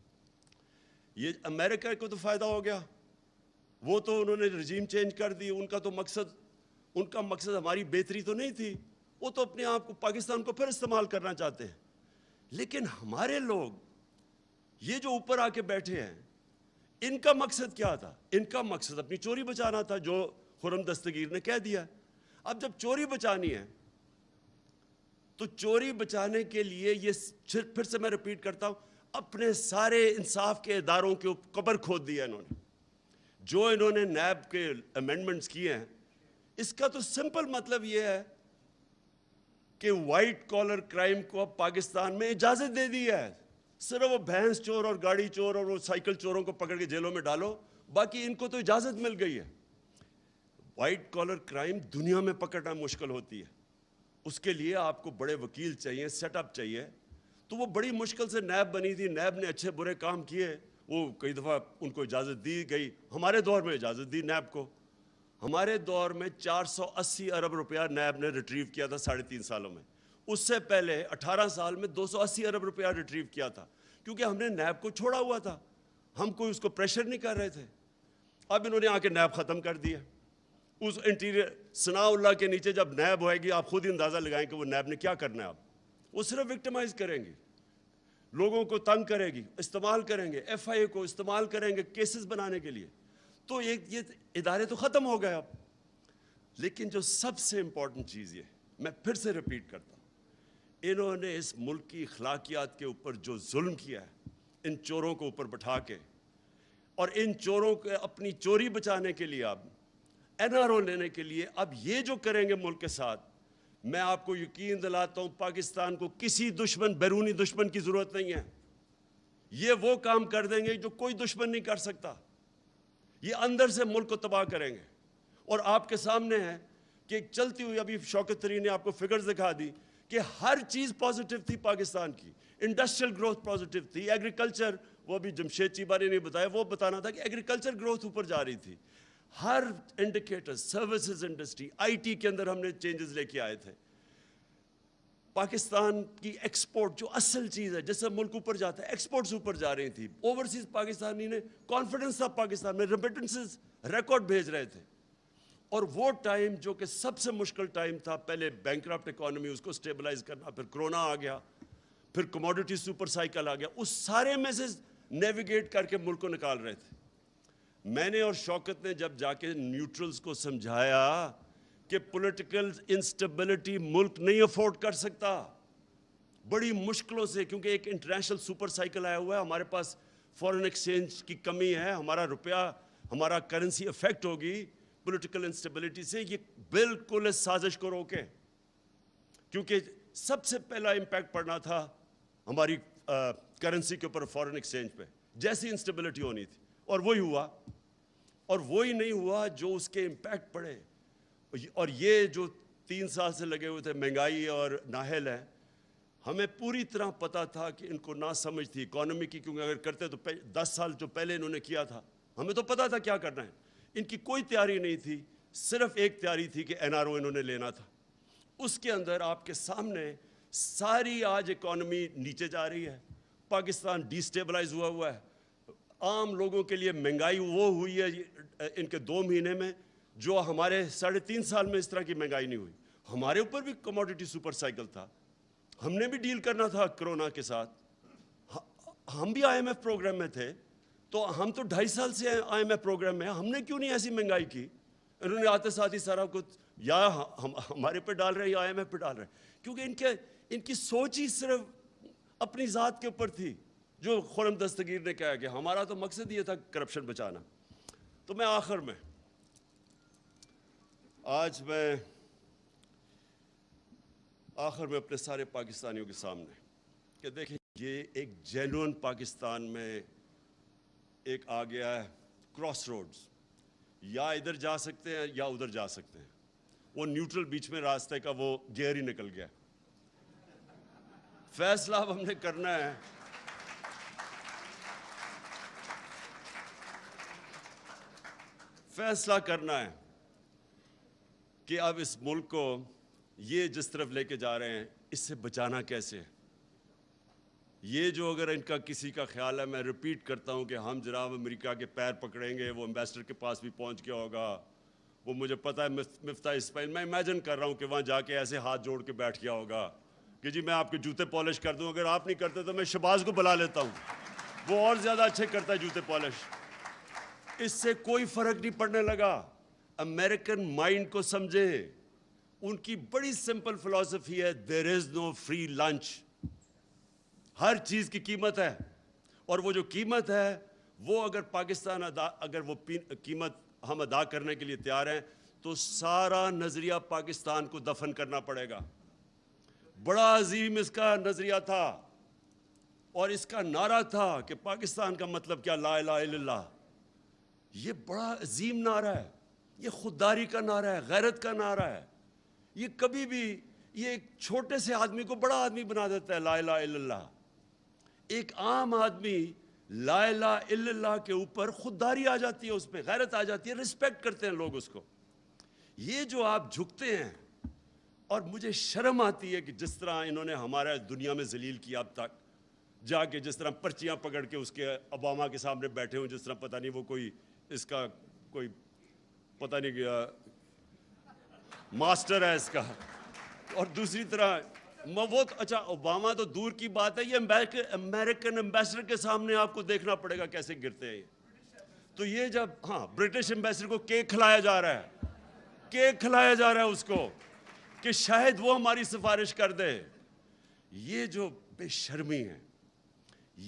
[SPEAKER 1] یہ امریکہ کو تو فائدہ ہو گیا. وہ تو انہوں نے رجیم چینج کر دی. ان کا مقصد ہماری بہتری تو نہیں تھی. وہ تو اپنے آپ کو، پاکستان کو پھر استعمال کرنا چاہتے ہیں. لیکن ہمارے لوگ یہ جو اوپر آ کے بیٹھے ہیں، ان کا مقصد کیا تھا؟ ان کا مقصد اپنی چوری بچانا تھا، جو خرم دستگیر نے کہہ دیا. اب جب چوری بچانی ہے تو چوری بچانے کے لیے یہ پھر سے میں ریپیٹ کرتا ہوں، اپنے سارے انصاف کے اداروں کے قبر کھود دیا انہوں نے. جو انہوں نے نیب کے امینڈمنٹس کیے ہیں، اس کا تو سمپل مطلب یہ ہے کہ وائٹ کالر کرائم کو اب پاکستان میں اجازت دے دی ہے. صرف وہ بھینس چور اور گاڑی چور اور وہ سائیکل چوروں کو پکڑ کے جیلوں میں ڈالو، باقی ان کو تو اجازت مل گئی ہے. وائٹ کالر کرائم دنیا میں پکڑنا مشکل ہوتی ہے. اس کے لیے آپ کو بڑے وکیل چاہیے، سیٹ اپ چاہیے. تو وہ بڑی مشکل سے نیب بنی تھی. نیب نے اچھے برے کام کیے، وہ کئی دفعہ ان کو اجازت دی گئی. ہمارے دور میں اجازت دی نیب کو. ہمارے دور میں 480 ارب روپیہ نیب نے ریٹریو کیا تھا 3.5 سالوں میں. اس سے پہلے 18 سال میں 280 ارب روپیہ ریٹریو کیا تھا، کیونکہ ہم نے نیب کو چھوڑا ہوا تھا. ہم کوئی اس کو پریشر نہیں کر رہے تھے. اب انہوں نے آ کے نیب ختم کر دیا. اس انٹیریئر ثناء اللہ کے نیچے جب نیب ہوئے گی، آپ خود ہی اندازہ لگائیں کہ وہ نیب نے کیا کرنا ہے. وہ صرف وکٹمائز کریں گے، لوگوں کو تنگ کرے گی، استعمال کریں گے، ایف آئی اے کو استعمال کریں گے کیسز بنانے کے لیے. تو یہ ادارے تو ختم ہو گئے اب. لیکن جو سب سے امپورٹنٹ چیز یہ، میں پھر سے ریپیٹ کرتا ہوں، انہوں نے اس ملک کی اخلاقیات کے اوپر جو ظلم کیا ہے، ان چوروں کو اوپر بٹھا کے، اور ان چوروں کو اپنی چوری بچانے کے لیے، اب این آر او لینے کے لیے، اب یہ جو کریں گے ملک کے ساتھ، میں آپ کو یقین دلاتا ہوں پاکستان کو کسی دشمن، بیرونی دشمن کی ضرورت نہیں ہے. یہ وہ کام کر دیں گے جو کوئی دشمن نہیں کر سکتا. یہ اندر سے ملک کو تباہ کریں گے. اور آپ کے سامنے ہے کہ چلتی ہوئی، ابھی شوکت طرین نے آپ کو فگرز دکھا دی کہ ہر چیز پازیٹیو تھی پاکستان کی. انڈسٹریل گروتھ پازیٹیو تھی، ایگریکلچر، وہ بھی جمشید چیبہ نے نہیں بتایا، وہ بتانا تھا کہ ایگریکلچر گروتھ اوپر جا رہی تھی. ہر indicator, services industry, I T کے اندر ہم نے چینجز لے کے آئے تھے. پاکستان کی ایکسپورٹ جو اصل چیز ہے، جس سے ملک اوپر جاتا ہے، ایکسپورٹس اوپر جا رہی تھی. اوورسیز پاکستانی نے کانفیڈنس تھا پاکستان میں، ریمیٹنسز ریکارڈ بھیج رہے تھے. اور وہ ٹائم جو کہ سب سے مشکل ٹائم تھا، پہلے بینکرپٹ اکانومی، اس کو سٹیبلائز کرنا، پھر کرونا آ گیا، پھر کموڈیٹی سپر سائیکل آ گیا، اس سارے میں سے نیویگیٹ کر کے ملک کو نکال رہے تھے. میں نے اور شوکت نے جب جا کے نیوٹرلز کو سمجھایا کہ پولیٹیکل انسٹیبلٹی ملک نہیں افورڈ کر سکتا، بڑی مشکلوں سے، کیونکہ ایک انٹرنیشنل سپر سائیکل آیا ہوا ہے، ہمارے پاس فورن ایکسچینج کی کمی ہے، ہمارا روپیہ، ہمارا کرنسی افیکٹ ہوگی پولیٹیکل انسٹیبلٹی سے. یہ بالکل اس سازش کو روکے، کیونکہ سب سے پہلا امپیکٹ پڑنا تھا ہماری کرنسی کے اوپر، فورن ایکسچینج پہ، جیسی انسٹیبلٹی ہونی تھی. اور وہی ہوا، اور وہی نہیں ہوا جو اس کے امپیکٹ پڑے. اور یہ جو 3 سال سے لگے ہوئے تھے، مہنگائی اور نااہل ہے، ہمیں پوری طرح پتا تھا کہ ان کو نہ سمجھ تھی اکانومی کی، کیونکہ اگر کرتے تو 10 سال جو پہلے انہوں نے کیا تھا، ہمیں تو پتا تھا کیا کرنا ہے. ان کی کوئی تیاری نہیں تھی، صرف ایک تیاری تھی کہ این آر او انہوں نے لینا تھا. اس کے اندر آپ کے سامنے ساری آج اکانومی نیچے جا رہی ہے، پاکستان ڈی سٹیبلائز ہوا ہے. عام لوگوں کے لیے مہنگائی وہ ہوئی ہے ان کے 2 مہینے میں جو ہمارے 3.5 سال میں اس طرح کی مہنگائی نہیں ہوئی. ہمارے اوپر بھی کموڈیٹی سپر سائیکل تھا، ہم نے بھی ڈیل کرنا تھا کرونا کے ساتھ. ہم بھی آئی ایم ایف پروگرام میں تھے، تو ہم تو 2.5 سال سے آئی ایم ایف پروگرام میں، ہم نے کیوں نہیں ایسی مہنگائی کی؟ انہوں نے آتے ساتھ ہی سارا کچھ یا ہمارے پہ ڈال رہے ہیں یا آئی ایم ایف پہ ڈال رہے ہیں، کیونکہ ان کی سوچ ہی صرف اپنی ذات کے اوپر تھی. جو خرم دستگیر نے کہا کہ ہمارا تو مقصد یہ تھا کرپشن بچانا. تو میں آخر میں، آج میں آخر میں اپنے سارے پاکستانیوں کے سامنے کہ دیکھیں یہ ایک جینوئن پاکستان میں ایک آ گیا ہے کراس روڈز، یا ادھر جا سکتے ہیں یا ادھر جا سکتے ہیں، وہ نیوٹرل بیچ میں راستے کا وہ گیئر ہی نکل گیا. فیصلہ اب ہم نے کرنا ہے کہ اب اس ملک کو یہ جس طرف لے کے جا رہے ہیں اس سے بچانا کیسے. یہ جو اگر ان کا کسی کا خیال ہے، میں ریپیٹ کرتا ہوں کہ ہم جناب امریکہ کے پیر پکڑیں گے، وہ امبیسڈر کے پاس بھی پہنچ گیا ہوگا، وہ مجھے پتہ ہے مفتاح اسماعیل، میں امیجن کر رہا ہوں کہ وہاں جا کے ایسے ہاتھ جوڑ کے بیٹھ گیا ہوگا کہ جی میں آپ کے جوتے پالش کر دوں، اگر آپ نہیں کرتے تو میں شہباز کو بلا لیتا ہوں، وہ اور زیادہ اچھے کرتا ہے جوتے پالش. اس سے کوئی فرق نہیں پڑنے لگا. امریکن مائنڈ کو سمجھے، ان کی بڑی سمپل فلسفی ہے، دیر از نو فری لنچ. ہر چیز کی قیمت ہے، اور وہ جو قیمت ہے وہ اگر پاکستان اگر وہ قیمت ہم ادا کرنے کے لیے تیار ہیں تو سارا نظریہ پاکستان کو دفن کرنا پڑے گا. بڑا عظیم اس کا نظریہ تھا، اور اس کا نعرہ تھا کہ پاکستان کا مطلب کیا، لا الہ الا اللہ. یہ بڑا عظیم نعرہ ہے، یہ خودداری کا نعرہ ہے، غیرت کا نعرہ ہے. یہ کبھی بھی یہ ایک چھوٹے سے آدمی کو بڑا آدمی بنا دیتا ہے. لا الہ الا اللہ، ایک عام آدمی لا الہ الا اللہ کے اوپر خودداری آ جاتی ہے، اس پہ غیرت آ جاتی ہے، رسپیکٹ کرتے ہیں لوگ اس کو. یہ جو آپ جھکتے ہیں، اور مجھے شرم آتی ہے کہ جس طرح انہوں نے ہمارا دنیا میں ذلیل کیا اب تک، جا کے جس طرح پرچیاں پکڑ کے اس کے اوباما کے سامنے بیٹھے ہوں، جس طرح پتہ نہیں وہ کوئی اس کا کوئی پتہ نہیں کیا ماسٹر ہے اس کا. اور دوسری طرح وہ اچھا اوباما تو دور کی بات ہے، یہ امریکن امبیسڈر کے سامنے آپ کو دیکھنا پڑے گا کیسے گرتے ہیں. تو یہ جب برٹش امبیسڈر کو کیک کھلایا جا رہا ہے اس کو کہ شاید وہ ہماری سفارش کر دے. یہ جو بے شرمی ہے،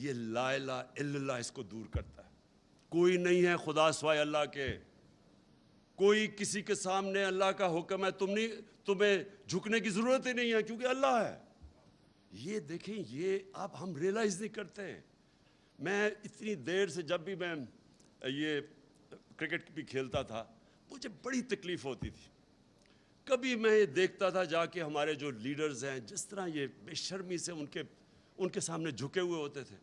[SPEAKER 1] یہ لا الہ الا اللہ اس کو دور کرتا ہے. کوئی نہیں ہے خدا سوائے اللہ کے، کوئی کسی کے سامنے اللہ کا حکم ہے، تمہیں جھکنے کی ضرورت ہی نہیں ہے کیونکہ اللہ ہے. یہ دیکھیں، یہ اب ہم ریلائز نہیں کرتے. میں اتنی دیر سے جب بھی میں یہ کرکٹ بھی کھیلتا تھا مجھے بڑی تکلیف ہوتی تھی. کبھی میں یہ دیکھتا تھا جا کے ہمارے جو لیڈرز ہیں جس طرح یہ بے شرمی سے ان کے سامنے جھکے ہوئے ہوتے تھے.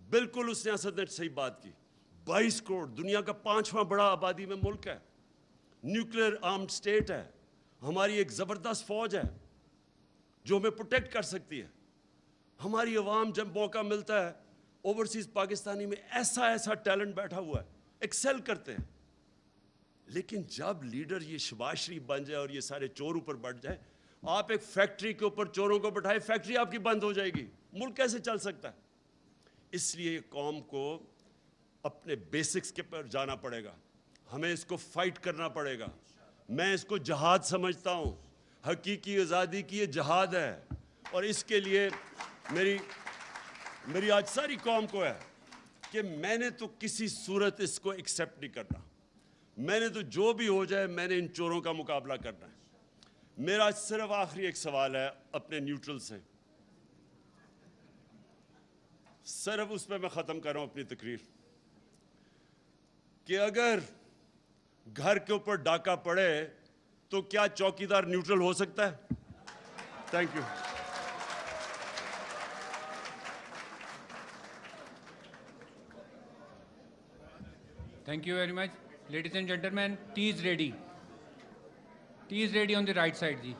[SPEAKER 1] بالکل اس نے اسد نے صحیح بات کی. 22 کروڑ، دنیا کا 5واں بڑا آبادی میں ملک ہے، نیوکلیر آرمڈ سٹیٹ ہے، ہماری ایک زبردست فوج ہے جو ہمیں پروٹیکٹ کر سکتی ہے. ہماری عوام جب موقع ملتا ہے، اوورسیز پاکستانی میں ایسا ٹیلنٹ بیٹھا ہوا ہے، ایکسل کرتے ہیں. لیکن جب لیڈر یہ شہباز شریف بن جائے اور یہ سارے چور اوپر بڑھ جائے، آپ ایک فیکٹری کے اوپر چوروں کو بٹھائے، فیکٹری آپ کی بند ہو جائے گی، ملک کیسے چل سکتا ہے؟ اس لیے قوم کو اپنے بیسکس کے پر جانا پڑے گا، ہمیں اس کو فائٹ کرنا پڑے گا. میں اس کو جہاد سمجھتا ہوں، حقیقی آزادی کی یہ جہاد ہے. اور اس کے لیے میری آج ساری قوم کو ہے کہ میں نے تو کسی صورت اس کو ایکسیپٹ نہیں کرنا. میں نے تو جو بھی ہو جائے میں نے ان چوروں کا مقابلہ کرنا ہے. میرا صرف آخری ایک سوال ہے اپنے نیوٹرل سے، صرف اس پہ میں ختم کر رہا ہوں اپنی تقریر، کہ اگر گھر کے اوپر ڈاکہ پڑے تو کیا چوکیدار نیوٹرل ہو سکتا ہے؟ Thank you.
[SPEAKER 2] Thank you very much. Ladies and gentlemen, tea is ready. Tea is ready on the right side, ji.